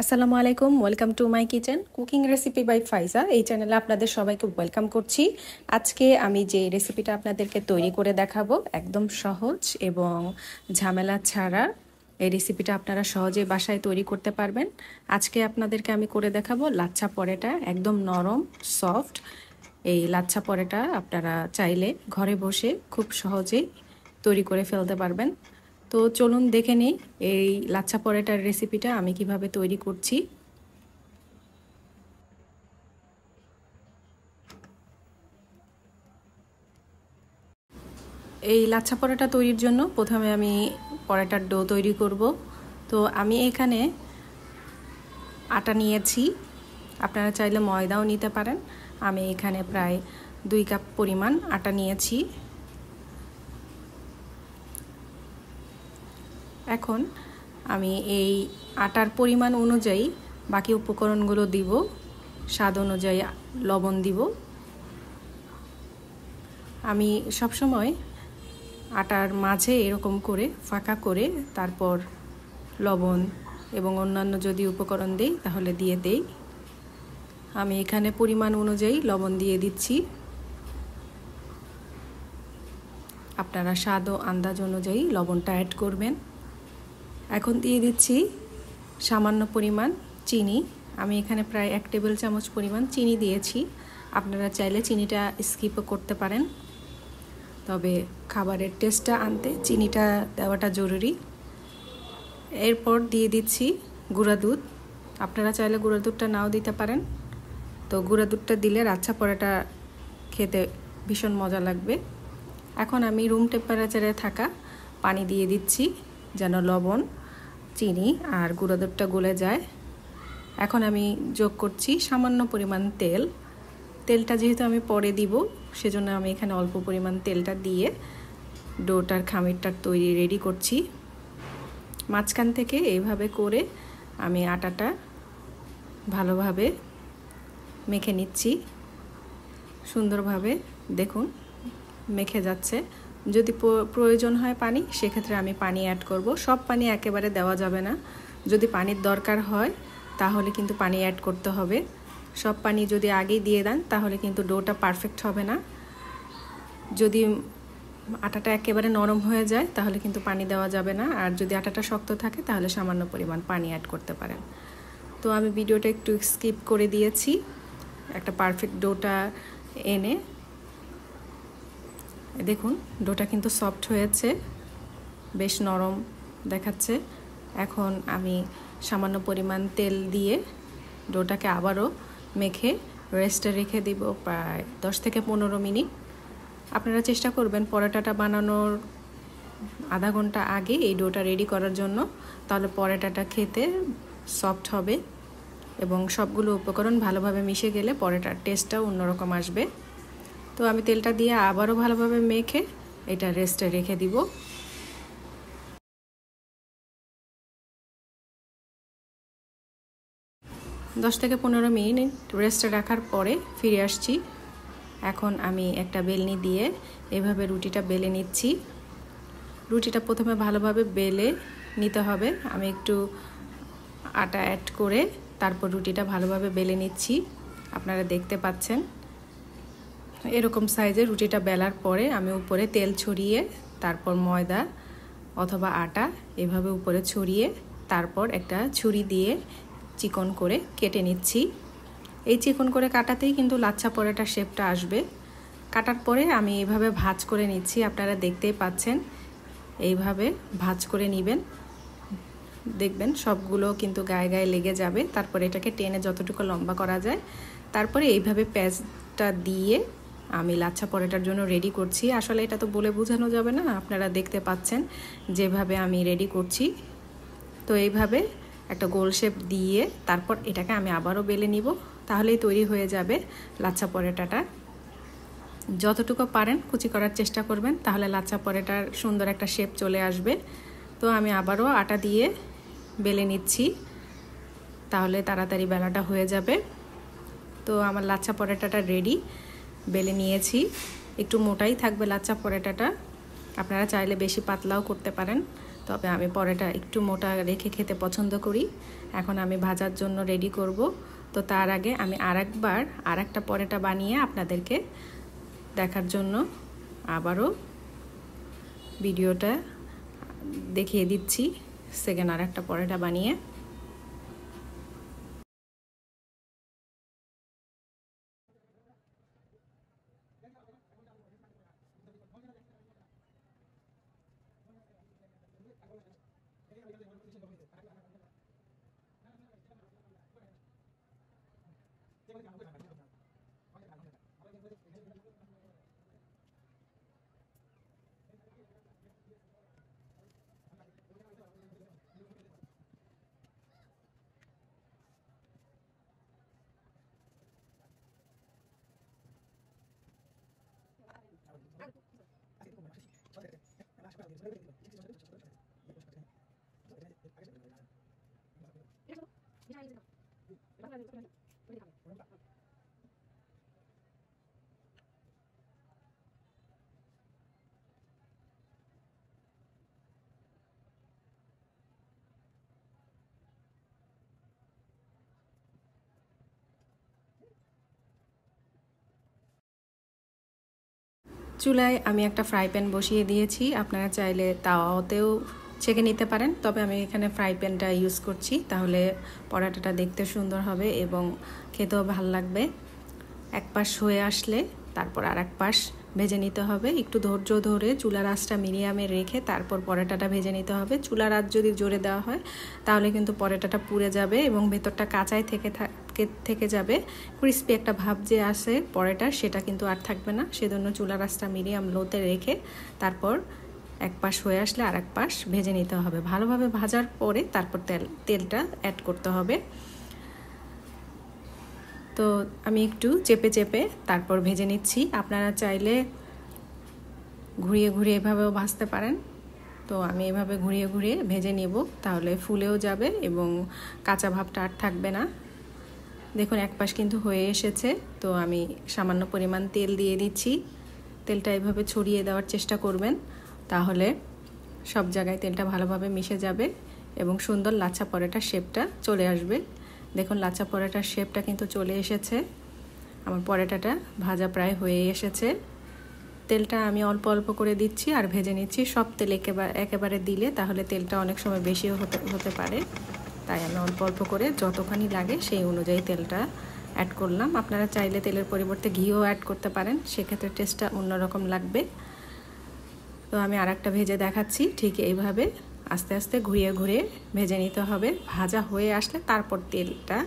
আসসালামু আলাইকুম, welcome to my kitchen cooking recipe by Faiza. এই চ্যানেলে আপনাদের সবাইকে ওয়েলকাম করছি। আজকে আমি যে রেসিপিটা আপনাদেরকে তৈরি করে দেখাবো একদম সহজ এবং ঝামেলা ছাড়া। এই রেসিপিটা আপনারা সহজে বাসায় তৈরি করতে পারবেন। আজকে আপনাদেরকে আমি করে দেখাবো লাচ্ছা পরোটা, একদম নরম সফট। এই লাচ্ছা পরোটা আপনারা চাইলে ঘরে বসে খুব সহজেই তৈরি করে ফেলতে পারবেন। তো চলুন দেখে নিই এই লাচ্ছা পরোটার রেসিপিটা আমি কিভাবে তৈরি করছি। এই লাচ্ছা পরোটা তৈরির জন্য প্রথমে আমি পরোটার ডো তৈরি করব। তো আমি এখানে আটা নিয়েছি, আপনারা চাইলে ময়দাও নিতে পারেন। আমি এখানে প্রায় 2 কাপ পরিমাণ আটা নিয়েছি। এখন আমি এই আটার পরিমাণ অনুযায়ী বাকি উপকরণগুলো দিব। স্বাদ অনুযায়ী লবণ দিব। আমি সবসময় আটার মাঝে এরকম করে ফাঁকা করে তারপর লবণ এবং অন্যান্য যদি উপকরণ দেই তাহলে দিয়ে দেই। আমি এখানে পরিমাণ অনুযায়ী লবণ দিয়ে দিচ্ছি। আপনারা স্বাদ ও আন্দাজ অনুযায়ী লবণটা অ্যাড করবেন। এখন দিয়ে দিচ্ছি সামান্য পরিমাণ চিনি। আমি এখানে প্রায় 1 টেবিল চামচ পরিমাণ চিনি দিয়েছি। আপনারা চাইলে চিনিটা স্কিপও করতে পারেন, তবে খাবারের টেস্টটা আনতে চিনিটা দেওয়াটা জরুরি। এরপর দিয়ে দিচ্ছি গুঁড়া দুধ। আপনারা চাইলে গুঁড়া দুধটা নাও দিতে পারেন। তো গুঁড়া দুধটা দিলে লাচ্ছা পরোটা খেতে ভীষণ মজা লাগবে। এখন আমি রুম টেম্পারেচারে থাকা পানি দিয়ে দিচ্ছি যেন লবণ, চিনি আর গুঁড়া দুধটা গলে যায়। এখন আমি যোগ করছি সামান্য পরিমাণ তেল। তেলটা যেহেতু আমি পরে দিব, সেজন্য আমি এখানে অল্প পরিমাণ তেলটা দিয়ে ডোটার খামিরটার তৈরি রেডি করছি। মাঝখান থেকে এইভাবে করে আমি আটাটা ভালোভাবে মেখে নিচ্ছি। সুন্দরভাবে দেখুন মেখে যাচ্ছে। যদি প্রয়োজন হয় পানি, সেক্ষেত্রে আমি পানি অ্যাড করব। সব পানি একেবারে দেওয়া যাবে না। যদি পানির দরকার হয় তাহলে কিন্তু পানি অ্যাড করতে হবে। সব পানি যদি আগেই দিয়ে দেন তাহলে কিন্তু ডোটা পারফেক্ট হবে না। যদি আটাটা একেবারে নরম হয়ে যায় তাহলে কিন্তু পানি দেওয়া যাবে না। আর যদি আটাটা শক্ত থাকে তাহলে সামান্য পরিমাণ পানি অ্যাড করতে পারেন। তো আমি ভিডিওটা একটু স্কিপ করে দিয়েছি। একটা পারফেক্ট ডোটা এনে দেখুন ডোটা কিন্তু সফট হয়েছে, বেশ নরম দেখাচ্ছে। এখন আমি সামান্য পরিমাণ তেল দিয়ে ডোটাকে আবারও মেখে রেস্টে রেখে দিব প্রায় 10 থেকে 15 মিনিট। আপনারা চেষ্টা করবেন পরোটাটা বানানোর আধা ঘন্টা আগে এই ডোটা রেডি করার জন্য, তাহলে পরোটাটা খেতে সফট হবে এবং সবগুলো উপকরণ ভালোভাবে মিশে গেলে পরোটার টেস্টটাও অন্যরকম আসবে। তো আমি তেলটা দিয়ে আবারও ভালোভাবে মেখে এটা রেস্টে রেখে দিব। দশ থেকে 15 মিনিট রেস্টে রাখার পরে ফিরে আসছি। এখন আমি একটা বেলনি দিয়ে এভাবে রুটিটা বেলে নিচ্ছি। রুটিটা প্রথমে ভালোভাবে বেলে নিতে হবে। আমি একটু আটা অ্যাড করে তারপর রুটিটা ভালোভাবে বেলে নিচ্ছি। আপনারা দেখতে পাচ্ছেন এরকম সাইজের রুটিটা বেলার পরে আমি উপরে তেল ছড়িয়ে তারপর ময়দা অথবা আটা এভাবে উপরে ছড়িয়ে তারপর একটা ছুরি দিয়ে চিকন করে কেটে নিচ্ছি। এই চিকন করে কাটাতেই কিন্তু লাচ্ছা পরোটার শেপটা আসবে। কাটার পরে আমি এইভাবে ভাঁজ করে নিচ্ছি। আপনারা দেখতেই পাচ্ছেন এইভাবে ভাঁজ করে নেবেন। দেখবেন সবগুলো কিন্তু গায়ে গায়ে লেগে যাবে। তারপরে এটাকে টেনে যতটুকু লম্বা করা যায় তারপরে এইভাবে পেঁয়াজটা দিয়ে আমি লাচ্ছা পরোটার জন্য রেডি করছি। আসলে এটা তো বলে বোঝানো যাবে না, আপনারা দেখতে পাচ্ছেন যেভাবে আমি রেডি করছি। তো এইভাবে একটা গোল শেপ দিয়ে তারপর এটাকে আমি আবারও বেলে নিব, তাহলেই তৈরি হয়ে যাবে লাচ্ছা পরোটাটা। যতটুকু পারেন কুচি করার চেষ্টা করবেন, তাহলে লাচ্ছা পরোটার সুন্দর একটা শেপ চলে আসবে। তো আমি আবারও আটা দিয়ে বেলে নিচ্ছি, তাহলে তাড়াতাড়ি বেলাটা হয়ে যাবে। তো আমার লাচ্ছা পরোটাটা রেডি, বেলে নিয়েছি। একটু মোটাই থাকবে লাচ্ছা পরোটাটা, আপনারা চাইলে বেশি পাতলাও করতে পারেন, তবে আমি পরোটা একটু মোটা রেখে খেতে পছন্দ করি। এখন আমি ভাজার জন্য রেডি করব। তো তার আগে আমি আরেকটা পরোটা বানিয়ে আপনাদেরকে দেখার জন্য আবারও ভিডিওটা দেখিয়ে দিচ্ছি সেকেন্ড আরেকটা পরোটা বানিয়ে। চুলায় আমি একটা ফ্রাই প্যান বসিয়ে দিয়েছি, আপনারা চাইলে তাওয়াতেও ছেঁকে নিতে পারেন, তবে আমি এখানে ফ্রাই প্যানটা ইউজ করছি, তাহলে পরোটাটা দেখতে সুন্দর হবে এবং খেতেও ভালো লাগবে। এক পাশ হয়ে আসলে তারপর আরেক পাশ ভেজে নিতে হবে। একটু ধৈর্য ধরে চুলার আঁচটা মিডিয়ামে রেখে তারপর পরোটাটা ভেজে নিতে হবে। চুলার আঁচ যদি জোরে দেওয়া হয় তাহলে কিন্তু পরোটাটা পুড়ে যাবে এবং ভেতরটা কাঁচাই থেকে যাবে। ক্রিস্পি একটা ভাব যে আসে পরোটার, সেটা কিন্তু আর থাকবে না। সেজন্য চুলার আঁচটা মিডিয়াম লোতে রেখে তারপর এক পাশ হয়ে আসলে আরেক পাশ ভেজে নিতে হবে। ভালোভাবে ভাজার পরে তারপর তেলটা অ্যাড করতে হবে। তো আমি একটু চেপে তারপর ভেজে নিচ্ছি। আপনারা চাইলে ঘুরিয়ে এভাবেও ভাজতে পারেন। তো আমি এভাবে ঘুরিয়ে ভেজে নেব, তাহলে ফুলেও যাবে এবং কাঁচা ভাবটা আর থাকবে না। দেখুন এক পাশ কিন্তু হয়ে এসেছে। তো আমি সামান্য পরিমাণ তেল দিয়ে দিচ্ছি। তেলটা এভাবে ছড়িয়ে দেওয়ার চেষ্টা করবেন, তাহলে সব জায়গায় তেলটা ভালোভাবে মিশে যাবে এবং সুন্দর লাচ্ছা পরোটার শেপটা চলে আসবে। দেখুন লাচ্ছা পরোটার শেপটা কিন্তু চলে এসেছে। আমার পরোটাটা ভাজা প্রায় হয়ে এসেছে। তেলটা আমি অল্প করে দিচ্ছি আর ভেজে নিচ্ছি। সব তেল একেবারে দিলে তাহলে তেলটা অনেক সময় বেশিও হতে পারে, তাই আমি অল্প করে যতখানি লাগে সেই অনুযায়ী তেলটা অ্যাড করলাম। আপনারা চাইলে তেলের পরিবর্তে ঘিও অ্যাড করতে পারেন, সেক্ষেত্রে টেস্টটা অন্যরকম লাগবে। তো আমি আরেকটা ভেজে দেখাচ্ছি। ঠিক এইভাবে আস্তে আস্তে ঘুরিয়ে ভেজে নিতে হবে। ভাজা হয়ে আসলে তারপর তেলটা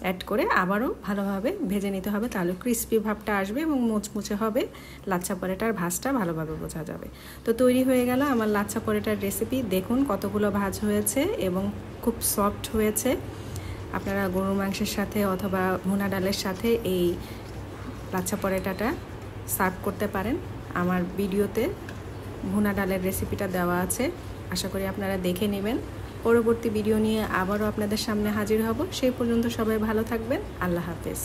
অ্যাড করে আবারও ভালোভাবে ভেজে নিতে হবে, তাহলে ক্রিস্পি ভাবটা আসবে এবং মুচমুচে হবে। লাচ্ছা পরোটার ভাজটা ভালোভাবে বোঝা যাবে। তো তৈরি হয়ে গেল আমার লাচ্ছা পরোটার রেসিপি। দেখুন কতগুলো ভাজ হয়েছে এবং খুব সফট হয়েছে। আপনারা গরুর মাংসের সাথে অথবা ভুনা ডালের সাথে এই লাচ্ছা পরোটাটা সার্ভ করতে পারেন। আমার ভিডিওতে ভুনা ডালের রেসিপিটা দেওয়া আছে, আশা করি আপনারা দেখে নেবেন। পরবর্তী ভিডিও নিয়ে আবারও আপনাদের সামনে হাজির হব। সেই পর্যন্ত সবাই ভালো থাকবেন। আল্লাহ হাফেজ।